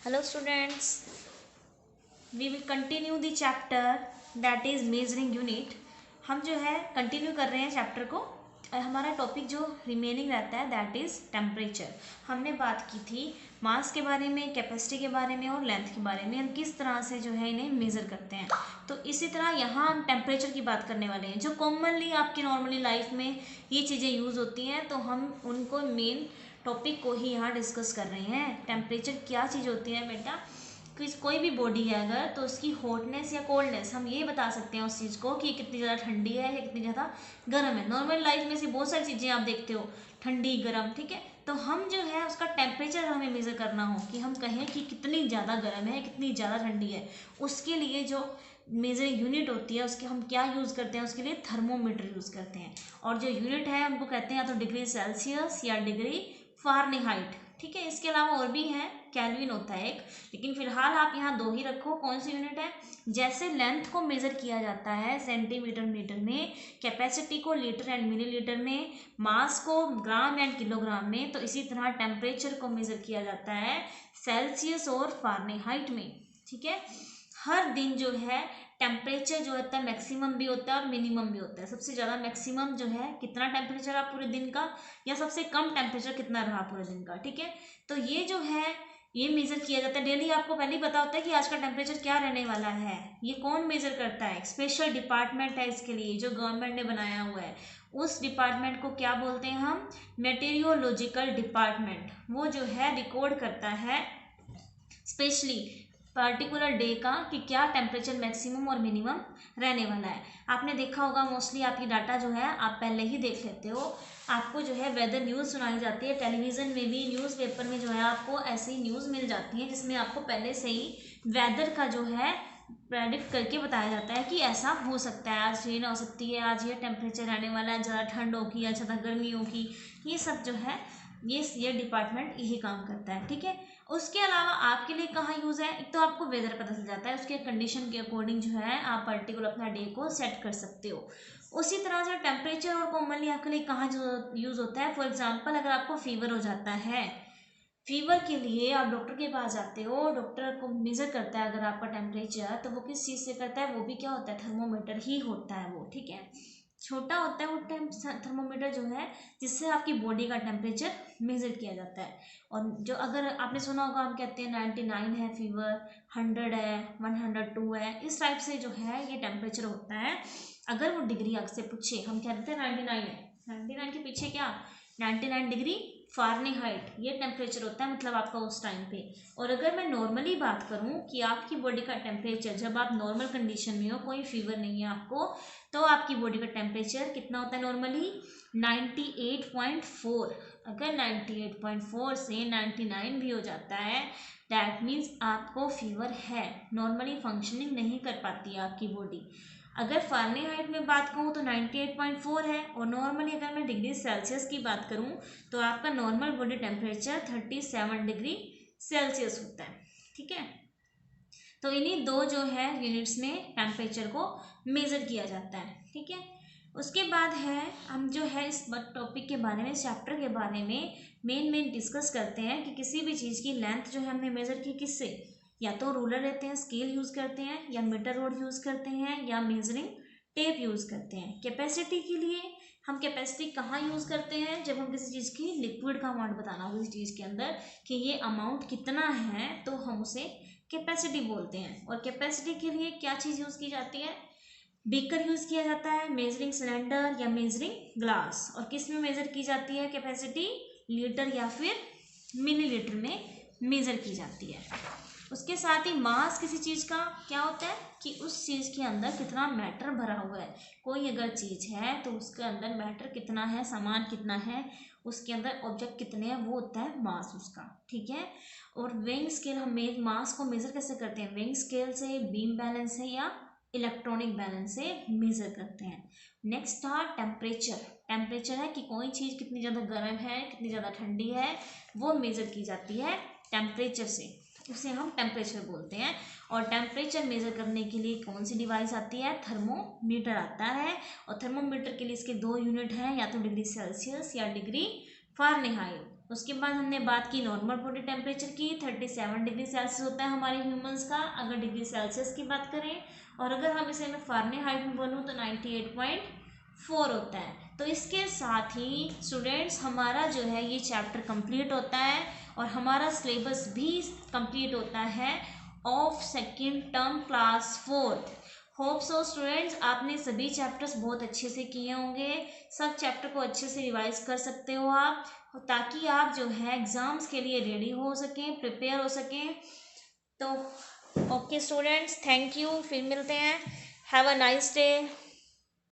Hello students, we will continue the chapter that is measuring unit. हम जो है continue कर रहे हैं चैप्टर को। हमारा टॉपिक जो रिमेनिंग रहता है दैट इज़ टेम्परेचर। हमने बात की थी मास के बारे में, कैपेसिटी के बारे में और लेंथ के बारे में, हम किस तरह से जो है इन्हें मेज़र करते हैं। तो इसी तरह यहाँ हम टेम्परेचर की बात करने वाले हैं। जो कॉमनली आपकी नॉर्मली लाइफ में ये चीज़ें यूज़ होती हैं, तो हम उनको मेन टॉपिक को ही यहाँ डिस्कस कर रहे हैं। टेम्परेचर क्या चीज़ होती है बेटा, कोई भी बॉडी है अगर, तो उसकी हॉटनेस या कोल्डनेस हम ये बता सकते हैं उस चीज़ को कि कितनी ज़्यादा ठंडी है या कितनी ज़्यादा गर्म है। नॉर्मल लाइफ में से बहुत सारी चीज़ें आप देखते हो, ठंडी गर्म, ठीक है। तो हम जो है उसका टेम्परेचर हमें मेज़र करना हो कि हम कहें कि कितनी ज़्यादा गर्म है, कितनी ज़्यादा ठंडी है, उसके लिए जो मेजरिंग यूनिट होती है उसके हम क्या यूज़ करते हैं, उसके लिए थर्मोमीटर यूज़ करते हैं। और जो यूनिट है उनको कहते हैं या तो डिग्री सेल्सियस या डिग्री फ़ारेनहाइट, ठीक है। इसके अलावा और भी है, केल्विन होता है एक, लेकिन फिलहाल आप यहाँ दो ही रखो। कौन सी यूनिट है? जैसे लेंथ को मेज़र किया जाता है सेंटीमीटर मीटर में, कैपेसिटी को लीटर एंड मिलीलीटर में, मास को ग्राम एंड किलोग्राम में, तो इसी तरह टेम्परेचर को मेज़र किया जाता है सेल्सियस और फ़ारेनहाइट में, ठीक है। हर दिन जो है टेम्परेचर जो होता है मैक्सिमम भी होता है और मिनिमम भी होता है। सबसे ज़्यादा मैक्सिमम जो है कितना टेम्परेचर रहा पूरे दिन का, या सबसे कम टेम्परेचर कितना रहा पूरे दिन का, ठीक है। तो ये जो है ये मेज़र किया जाता है डेली। आपको पहले ही पता होता है कि आज का टेम्परेचर क्या रहने वाला है। ये कौन मेज़र करता है? एक स्पेशल डिपार्टमेंट है इसके लिए जो गवर्नमेंट ने बनाया हुआ है। उस डिपार्टमेंट को क्या बोलते हैं हम? Meteorological department. वो जो है रिकॉर्ड करता है स्पेशली पर्टिकुलर डे का कि क्या टेम्परेचर मैक्सिमम और मिनिमम रहने वाला है। आपने देखा होगा मोस्टली आपकी डाटा जो है आप पहले ही देख लेते हो। आपको जो है वेदर न्यूज़ सुनाई जाती है, टेलीविज़न में भी, न्यूज़पेपर में जो है आपको ऐसी न्यूज़ मिल जाती है जिसमें आपको पहले से ही वेदर का जो है प्रेडिक्ट करके बताया जाता है कि ऐसा हो सकता है, आज रेन हो सकती है, आज ये टेम्परेचर रहने वाला है, ज़्यादा ठंड होगी या ज़्यादा गर्मी होगी। ये सब जो है ये डिपार्टमेंट यही काम करता है, ठीक है। उसके अलावा आपके लिए कहाँ यूज़ है? एक तो आपको वेदर पता चल जाता है, उसके कंडीशन के अकॉर्डिंग जो है आप पर्टिकुलर अपना डे को सेट कर सकते हो। उसी तरह से टेम्परेचर और कॉमनली आपके लिए कहाँ जो यूज़ होता है, फॉर एग्जांपल अगर आपको फीवर हो जाता है, फीवर के लिए आप डॉक्टर के पास जाते हो, डॉक्टर को मेज़र करता है अगर आपका टेम्परेचर, तो वो किस चीज़ से करता है? वो भी क्या होता है? थर्मोमीटर ही होता है वो, ठीक है। छोटा होता है वो थर्मोमीटर जो है जिससे आपकी बॉडी का टेम्परेचर मेज़र किया जाता है। और जो अगर आपने सुना होगा हम कहते हैं 99 है फीवर, 100 है, 102 है, इस टाइप से जो है ये टेम्परेचर होता है। अगर वो डिग्री आपसे पूछे, हम कहते हैं 99 है, 99 के पीछे क्या? 99 डिग्री फ़ारेनहाइट, ये टेम्परेचर होता है मतलब आपका उस टाइम पे। और अगर मैं नॉर्मली बात करूं कि आपकी बॉडी का टेम्परेचर जब आप नॉर्मल कंडीशन में हो, कोई फीवर नहीं है आपको, तो आपकी बॉडी का टेम्परेचर कितना होता है नॉर्मली? 98.4। अगर 98.4 से 99 भी हो जाता है, दैट मीन्स आपको फीवर है, नॉर्मली फंक्शनिंग नहीं कर पाती है आपकी बॉडी। अगर फ़ारेनहाइट में बात करूँ तो 98.4 है, और नॉर्मली अगर मैं डिग्री सेल्सियस की बात करूँ तो आपका normal body temperature 37 degree Celsius होता है, ठीक है। तो इन्हीं दो जो है यूनिट्स में टेम्परेचर को मेज़र किया जाता है, ठीक है। उसके बाद है हम जो है इस टॉपिक के बारे में, चैप्टर के बारे में मेन डिस्कस करते हैं कि किसी भी चीज़ की लेंथ जो है हमने मेज़र की किससे? या तो रूलर लेते हैं, स्केल यूज़ करते हैं, या मीटर रोड यूज़ करते हैं, या मेजरिंग टेप यूज़ करते हैं। कैपेसिटी के लिए हम कैपेसिटी कहाँ यूज़ करते हैं? जब हम किसी चीज़ की लिक्विड का अमाउंट बताना हो किसी चीज़ के अंदर कि ये अमाउंट कितना है, तो हम उसे कैपेसिटी बोलते हैं। और कैपेसिटी के लिए क्या चीज़ यूज़ की जाती है? बीकर यूज़ किया जाता है, मेजरिंग सिलेंडर या मेजरिंग ग्लास। और किस में मेज़र की जाती है कैपेसिटी? लीटर या फिर मिलीलीटर में मेज़र की जाती है। उसके साथ ही मास किसी चीज़ का क्या होता है कि उस चीज़ के अंदर कितना मैटर भरा हुआ है। कोई अगर चीज़ है तो उसके अंदर मैटर कितना है, सामान कितना है, उसके अंदर ऑब्जेक्ट कितने हैं, वो होता है मास उसका, ठीक है। और वेइंग स्केल, हम मास को मेज़र कैसे करते हैं? वेइंग स्केल से, बीम बैलेंस से, या इलेक्ट्रॉनिक बैलेंस से मेज़र करते हैं। नेक्स्ट था टेम्परेचर। टेम्परेचर है कि कोई चीज़ कितनी ज़्यादा गर्म है, कितनी ज़्यादा ठंडी है, वो मेज़र की जाती है टेम्परेचर से, उसे हम टेम्परेचर बोलते हैं। और टेम्परेचर मेज़र करने के लिए कौन सी डिवाइस आती है? थर्मोमीटर आता है। और थर्मोमीटर के लिए इसके दो यूनिट हैं, या तो डिग्री सेल्सियस या डिग्री फ़ारेनहाइट। उसके बाद हमने बात की नॉर्मल बॉडी टेम्परेचर की, 37 डिग्री सेल्सियस होता है हमारे ह्यूमंस का अगर डिग्री सेल्सियस की बात करें, और अगर हम इसे मैं फ़ारेनहाइट में बोलूँ तो 98.4 होता है। तो इसके साथ ही स्टूडेंट्स हमारा जो है ये चैप्टर कंप्लीट होता है और हमारा सिलेबस भी कंप्लीट होता है of second term class 4th। Hope so students आपने सभी चैप्टर्स बहुत अच्छे से किए होंगे, सब चैप्टर को अच्छे से रिवाइज कर सकते हो आप, ताकि आप जो है एग्ज़ाम्स के लिए रेडी हो सकें, प्रिपेयर हो सकें। तो ओके स्टूडेंट्स, थैंक यू, फिर मिलते हैं। Have a nice day.